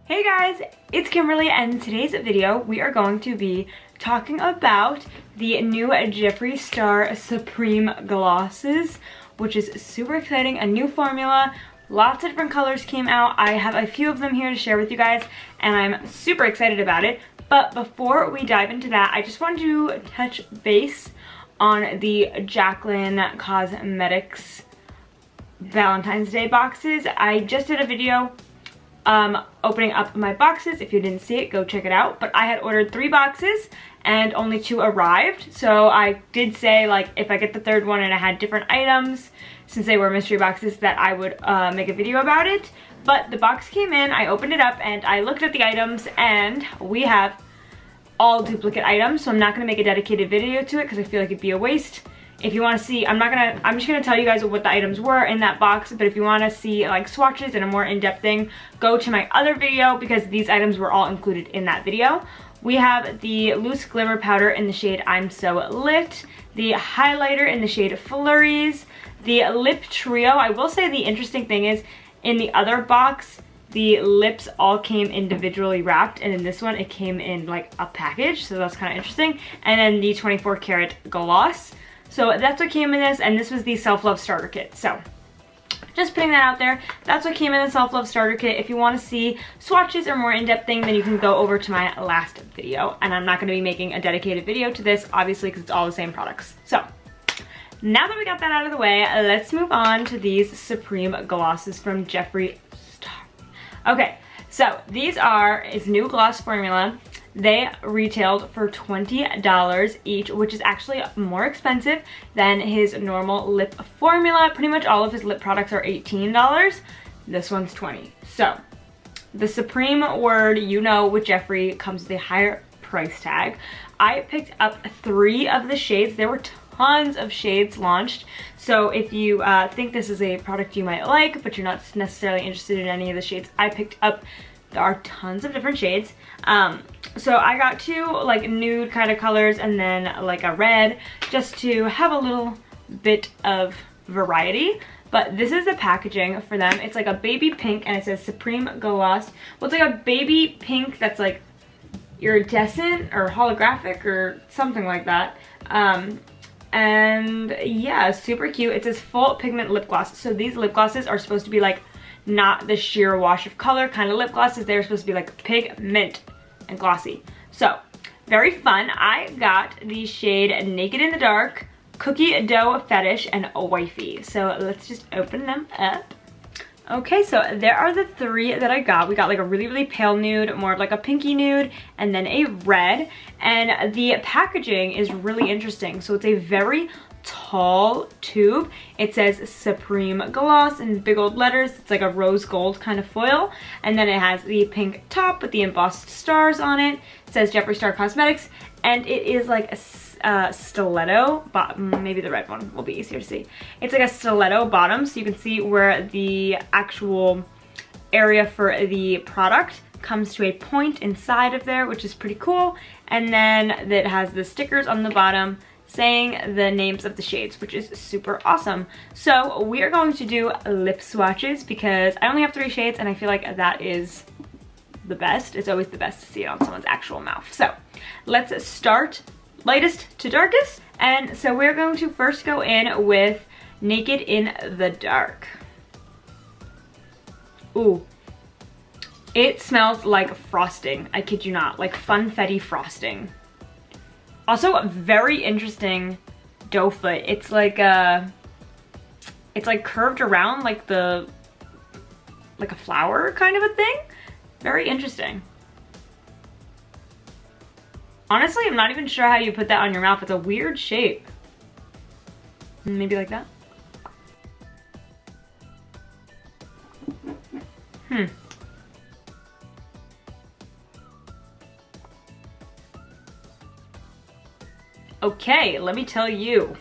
Hey guys, it's Kimberly, and in today's video we are going to be talking about the new Jeffree Star Supreme Glosses, which is super exciting. A new formula, lots of different colors came out. I have a few of them here to share with you guys, and I'm super excited about it. But before we dive into that, I just wanted to touch base on the Jaclyn Cosmetics Valentine's Day boxes. I just did a video opening up my boxes. If you didn't see it, go check it out. But I had ordered 3 boxes and only 2 arrived. So I did say, like, if I get the third one and I had different items, since they were mystery boxes, that I would make a video about it. But the box came in, I opened it up, and I looked at the items, and we have all duplicate items. So I'm not gonna make a dedicated video to it because I feel like it'd be a waste. If you want to see, I'm just going to tell you guys what the items were in that box, but if you want to see like swatches and a more in-depth thing, go to my other video because these items were all included in that video. We have the loose glimmer powder in the shade I'm So Lit, the highlighter in the shade Flurries, the lip trio. I will say the interesting thing is, in the other box, the lips all came individually wrapped, and in this one it came in like a package, so that's kind of interesting. And then the 24 karat gloss. So that's what came in this, and this was the self-love starter kit. So just putting that out there, that's what came in the self-love starter kit. If you want to see swatches or more in-depth thing, then you can go over to my last video. And I'm not going to be making a dedicated video to this, obviously, because it's all the same products. So now that we got that out of the way, let's move on to these Supreme Glosses from Jeffree Star. Okay, so these are his new gloss formula. They retailed for $20 each, which is actually more expensive than his normal lip formula. Pretty much all of his lip products are $18. This one's $20. So the Supreme word, you know, with Jeffree comes with a higher price tag. I picked up 3 of the shades. There were tons of shades launched. So if you think this is a product you might like, but you're not necessarily interested in any of the shades I picked up, there are tons of different shades. So I got 2 like nude kind of colors and then like a red, just to have a little bit of variety. But this is the packaging for them. It's like a baby pink, and it says Supreme Gloss. Well, it's like a baby pink that's like iridescent or holographic or something like that. And yeah, super cute. It says full pigment lip gloss. So these lip glosses are supposed to be like not the sheer wash of color kind of lip glosses. They're supposed to be like pigment and glossy. So very fun. I got the shade Naked in the Dark, Cookie Dough Fetish, and Wifey. So let's just open them up. Okay, so there are the 3 that I got. We got like a really, really pale nude, more of like a pinky nude, and then a red. And the packaging is really interesting. So it's a very tall tube. It says Supreme Gloss in big old letters. It's like a rose gold kind of foil, and then it has the pink top with the embossed stars on it. It says Jeffree Star Cosmetics, and it is like a stiletto bottom. Maybe the red one will be easier to see. It's like a stiletto bottom, so you can see where the actual area for the product comes to a point inside of there, which is pretty cool. And then it has the stickers on the bottom saying the names of the shades, which is super awesome. So we are going to do lip swatches because I only have 3 shades, and I feel like that is the best. It's always the best to see it on someone's actual mouth. So let's start lightest to darkest. And so we're going to first go in with Naked in the Dark. Ooh, it smells like frosting. I kid you not, like funfetti frosting. Also, a very interesting doe foot. It's like curved around like a flower kind of a thing. Very interesting. Honestly, I'm not even sure how you put that on your mouth. It's a weird shape. Maybe like that. Okay, let me tell you.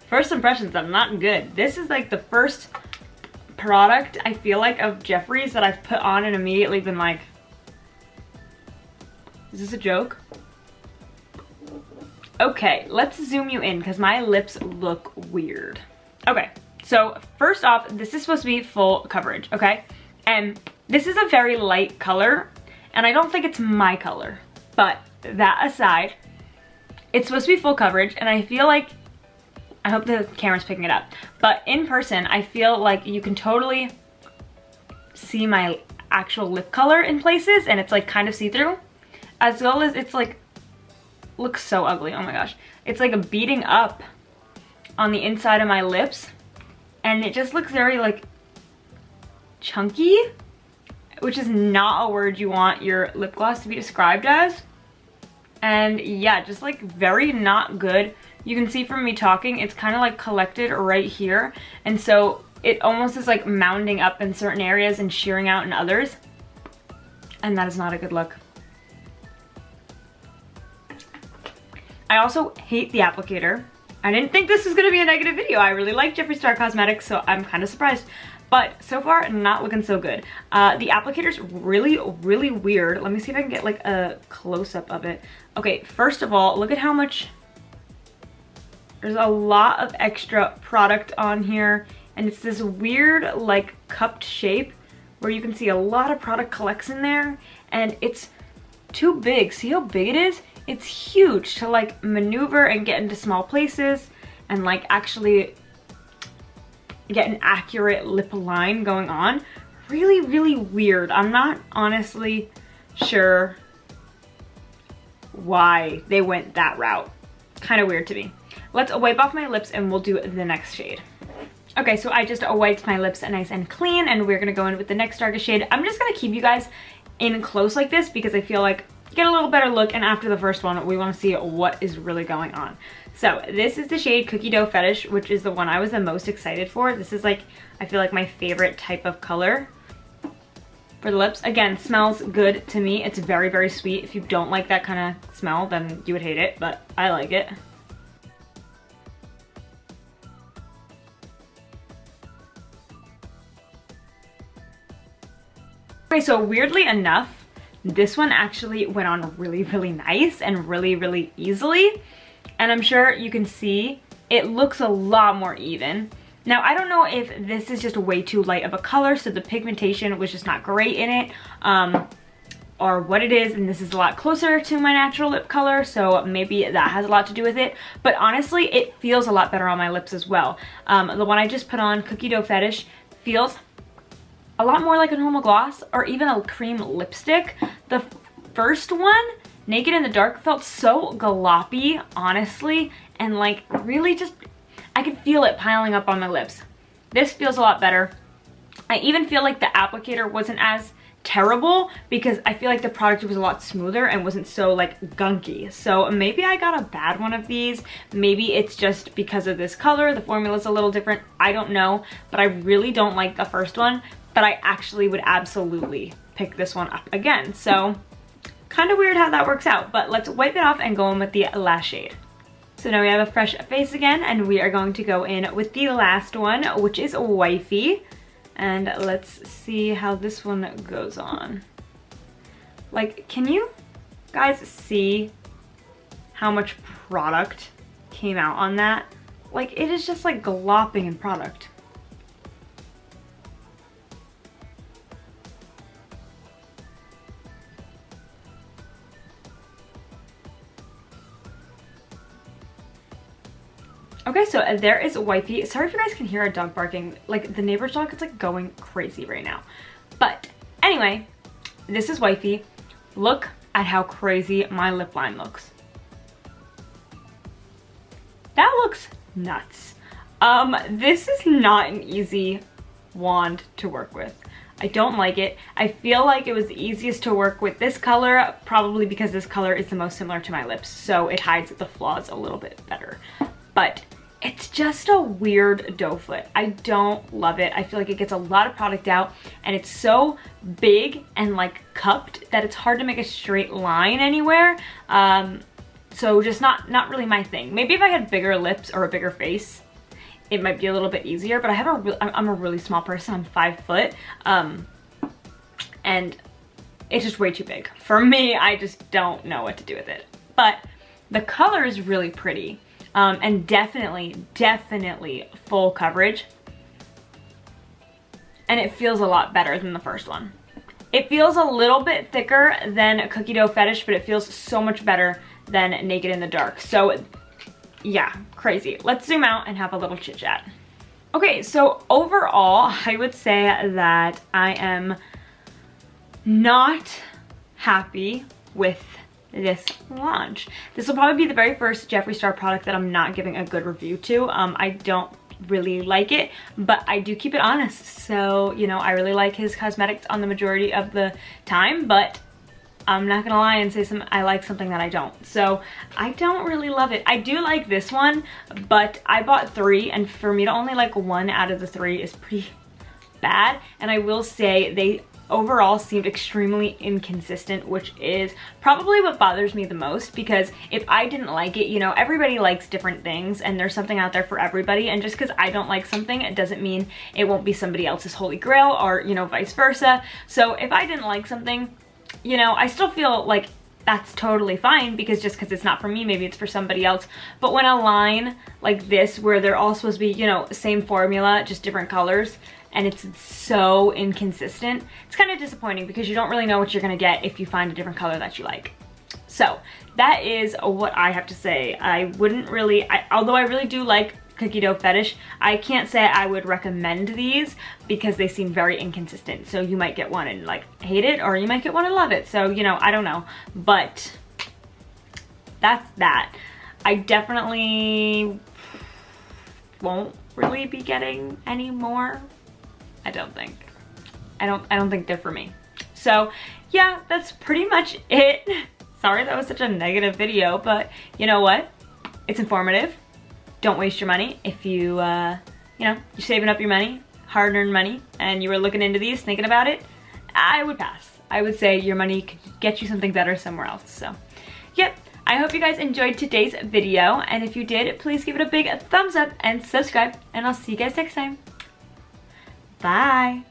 First impressions, I'm not good. This is like the first product I feel like of Jeffree's that I've put on and immediately been like, is this a joke? Okay, let's zoom you in because my lips look weird. Okay, so first off, this is supposed to be full coverage, okay? And this is a very light color, and I don't think it's my color. But that aside, it's supposed to be full coverage, and I feel like, I hope the camera's picking it up, but in person, I feel like you can totally see my actual lip color in places, and it's like kind of see-through, as well as it's like, looks so ugly, oh my gosh. It's like a beating up on the inside of my lips, and it just looks very like chunky, which is not a word you want your lip gloss to be described as. And yeah, just like very not good. You can see from me talking, it's kind of like collected right here. And so it almost is like mounding up in certain areas and shearing out in others. And that is not a good look. I also hate the applicator. I didn't think this was gonna be a negative video. I really like Jeffree Star Cosmetics, so I'm kind of surprised. But so far, not looking so good. The applicator's really, really weird. Let me see if I can get like a close-up of it. Okay, first of all, look at how much, there's a lot of extra product on here, and it's this weird like cupped shape where you can see a lot of product collects in there, and it's too big. See how big it is? It's huge to like maneuver and get into small places and like actually get an accurate lip line going on. Really, really weird. I'm not honestly sure why they went that route. Kind of weird to me. Let's wipe off my lips and we'll do the next shade. Okay, so I just wiped my lips nice and clean, and we're gonna go in with the next darkest shade. I'm just gonna keep you guys in close like this because I feel like get a little better look, and after the first one we want to see what is really going on. So this is the shade Cookie Dough Fetish, which is the one I was the most excited for. This is like, I feel like my favorite type of color for the lips. Again, smells good to me. It's very, very sweet. If you don't like that kind of smell, then you would hate it, but I like it. Okay, so weirdly enough, this one actually went on really, really nice and really, really easily. And I'm sure you can see it looks a lot more even. Now, I don't know if this is just way too light of a color, so the pigmentation was just not great in it, or what it is, and this is a lot closer to my natural lip color, so maybe that has a lot to do with it. But honestly, it feels a lot better on my lips as well. The one I just put on, Cookie Dough Fetish, feels a lot more like a normal gloss or even a cream lipstick. The first one, Naked in the Dark, felt so gloppy, honestly, and like really just, I could feel it piling up on my lips. This feels a lot better. I even feel like the applicator wasn't as terrible because I feel like the product was a lot smoother and wasn't so like gunky. So maybe I got a bad one of these. Maybe it's just because of this color. The formula's a little different. I don't know, but I really don't like the first one, but I actually would absolutely pick this one up again. So kind of weird how that works out, but let's wipe it off and go in with the last shade. So now we have a fresh face again, and we are going to go in with the last one, which is Wifey. And let's see how this one goes on. Like, can you guys see how much product came out on that? Like, it is just like glopping in product. Okay, so there is Wifey. Sorry if you guys can hear a dog barking. Like, the neighbor's dog is like going crazy right now. But anyway, this is Wifey. Look at how crazy my lip line looks. That looks nuts. This is not an easy wand to work with. I don't like it. I feel like it was the easiest to work with this color, probably because this color is the most similar to my lips, so it hides the flaws a little bit better. But it's just a weird doe foot. I don't love it. I feel like it gets a lot of product out, and it's so big and like cupped that it's hard to make a straight line anywhere. So just not really my thing. Maybe if I had bigger lips or a bigger face, it might be a little bit easier, but I'm a really small person. I'm 5 foot, and it's just way too big. For me, I just don't know what to do with it. But the color is really pretty. And definitely full coverage. and it feels a lot better than the first one. It feels a little bit thicker than Cookie Dough Fetish, but it feels so much better than Naked in the Dark. So yeah, crazy. Let's zoom out and have a little chit chat. Okay, so overall, I would say that I am not happy with this launch. This will probably be the very first Jeffree Star product that I'm not giving a good review to. I don't really like it, but I do keep it honest. So, you know, I really like his cosmetics on the majority of the time, but I'm not gonna lie and say I like something that I don't. So I don't really love it. I do like this one, but I bought 3, and for me to only like 1 out of the 3 is pretty bad. And I will say they overall seemed extremely inconsistent, which is probably what bothers me the most, because if I didn't like it, you know, everybody likes different things and there's something out there for everybody, and just because I don't like something, it doesn't mean it won't be somebody else's holy grail, or, you know, vice versa. So if I didn't like something, you know, I still feel like that's totally fine, because just because it's not for me, maybe it's for somebody else. But when a line like this, where they're all supposed to be, you know, same formula, just different colors, and it's so inconsistent, it's kind of disappointing, because you don't really know what you're gonna get if you find a different color that you like. So that is what I have to say. I wouldn't really, although I really do like Cookie Dough Fetish, I can't say I would recommend these, because they seem very inconsistent. So you might get one and like hate it, or you might get one and love it. So, you know, I don't know, but that's that. I definitely won't really be getting any more. I don't think. I don't think they're for me. So yeah, that's pretty much it. Sorry that was such a negative video, but you know what? It's informative. Don't waste your money. If you, you know, you're saving up your money, hard-earned money, and you were looking into these, thinking about it, I would pass. I would say your money could get you something better somewhere else. So yep. I hope you guys enjoyed today's video, and if you did, please give it a big thumbs up and subscribe, and I'll see you guys next time. Bye.